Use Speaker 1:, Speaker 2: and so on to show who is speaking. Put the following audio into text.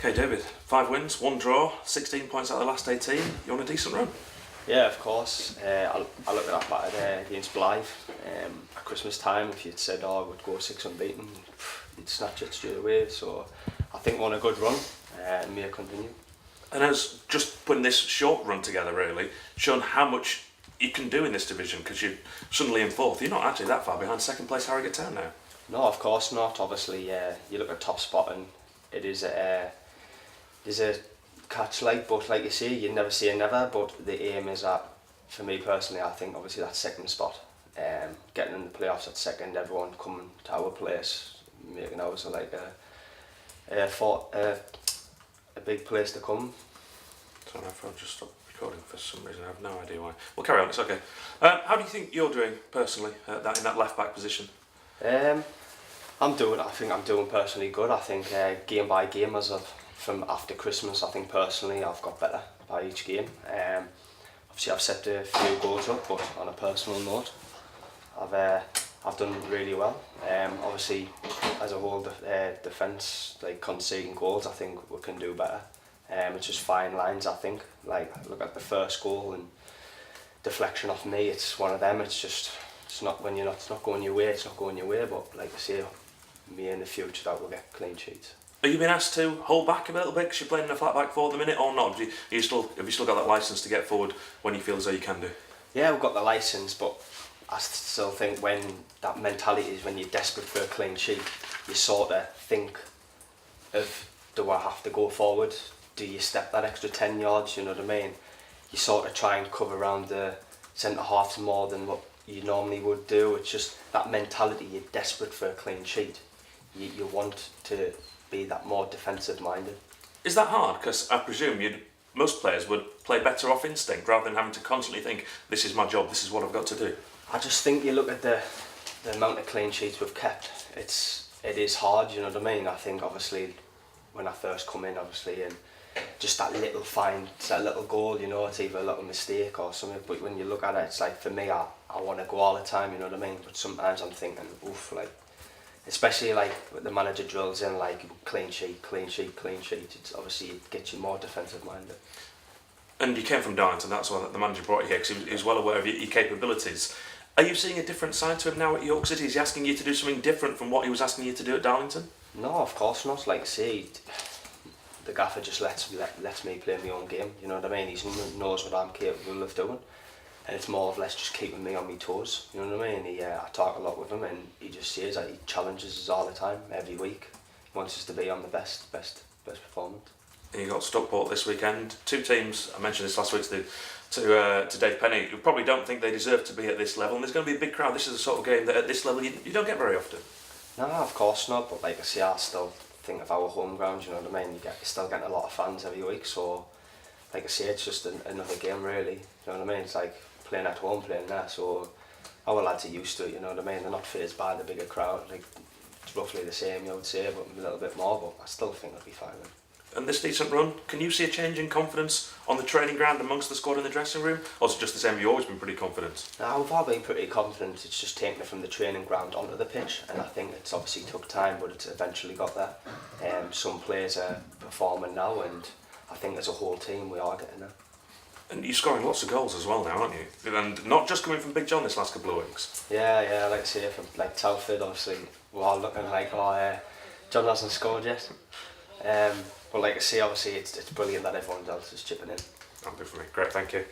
Speaker 1: Okay, David, 5 wins, 1 draw, 16 points out of the last 18. You're on a decent run.
Speaker 2: Yeah, of course. I look at that batter against Blythe at Christmas time. If you'd said, I would go 6 unbeaten, you'd snatch it straight away. So I think we're on a good run and may continue.
Speaker 1: And as just putting this short run together, really, shown how much you can do in this division, because you're suddenly in 4th. You're not actually that far behind second place Harrogate Town now.
Speaker 2: No, of course not. Obviously, you look at top spot and it is there's a catch light, but like you say, you never say never. But the aim is that, for me personally, I think obviously that second spot, getting in the playoffs at second, everyone coming to our place, making ours like a big place to come.
Speaker 1: Sorry, I've just stopped recording for some reason. I have no idea why. Well, carry on. It's okay. How do you think you're doing personally in that left back position?
Speaker 2: I think I'm doing personally good. I think game by game, from after Christmas, I think personally I've got better by each game. Obviously I've set a few goals up, but on a personal note, I've done really well. Obviously, as a whole, defence, like conceding goals, I think we can do better. It's just fine lines, I think. Like, look at the first goal and deflection off me. It's one of them. It's not it's not going your way. It's not going your way. But like I say, me in the future that will get clean sheets.
Speaker 1: Have you been asked to hold back a little bit because you're playing in a flat back 4 at the minute, or not? Have you still got that licence to get forward when you feel as though you can do?
Speaker 2: Yeah, we've got the licence, but I still think when that mentality is when you're desperate for a clean sheet, you sort of think of, do I have to go forward? Do you step that extra 10 yards? You know what I mean? You sort of try and cover around the centre halves more than what you normally would do. It's just that mentality. You're desperate for a clean sheet. You want to be that more defensive minded.
Speaker 1: Is that hard? Because I presume most players would play better off instinct rather than having to constantly think, this is my job, this is what I've got to do.
Speaker 2: I just think you look at the amount of clean sheets we've kept. It is hard, you know what I mean? I think obviously when I first come in, obviously, and just that little goal, you know, it's either a little mistake or something, but when you look at it, it's like, for me, I want to go all the time, you know what I mean? But sometimes I'm thinking, oof, like, especially like the manager drills in like clean sheet, clean sheet, clean sheet. It's obviously, it gets you more defensive minded.
Speaker 1: And you came from Darlington, that's why the manager brought you here, because he was well aware of your capabilities. Are you seeing a different side to him now at York City? Is he asking you to do something different from what he was asking you to do at Darlington?
Speaker 2: No, of course not. Like I say, the gaffer just lets me play my own game, you know what I mean? He knows what I'm capable of doing, and it's more or less just keeping me on my toes, you know what I mean? I talk a lot with him, and he just says that he challenges us all the time, every week. He wants us to be on the best performance.
Speaker 1: And you got Stockport this weekend. 2 teams, I mentioned this last week to Dave Penny, who probably don't think they deserve to be at this level, and there's going to be a big crowd. This is the sort of game that at this level you don't get very often.
Speaker 2: No, of course not, but like I say, I still think of our home ground, you know what I mean? You're still getting a lot of fans every week, so like I say, it's just another game really, you know what I mean? It's like playing at home, playing there, so our lads are used to it, you know what I mean? They're not fazed by the bigger crowd, like it's roughly the same, you would say, but a little bit more, but I still think it'll be fine.
Speaker 1: And this decent run, can you see a change in confidence on the training ground amongst the squad in the dressing room? Or is it just the same, you've always been pretty confident?
Speaker 2: No, we've all been pretty confident. It's just taking it from the training ground onto the pitch, and I think it's obviously took time, but it's eventually got there. Some players are performing now, and I think as a whole team we are getting there.
Speaker 1: And you're scoring lots of goals as well now, aren't you? And not just coming from Big John this last couple of weeks.
Speaker 2: Yeah, like I say, from like Telford, obviously we're all looking like, John hasn't scored yet. But like I say, obviously it's brilliant that everyone else is chipping in.
Speaker 1: That'll do for me. Great, thank you.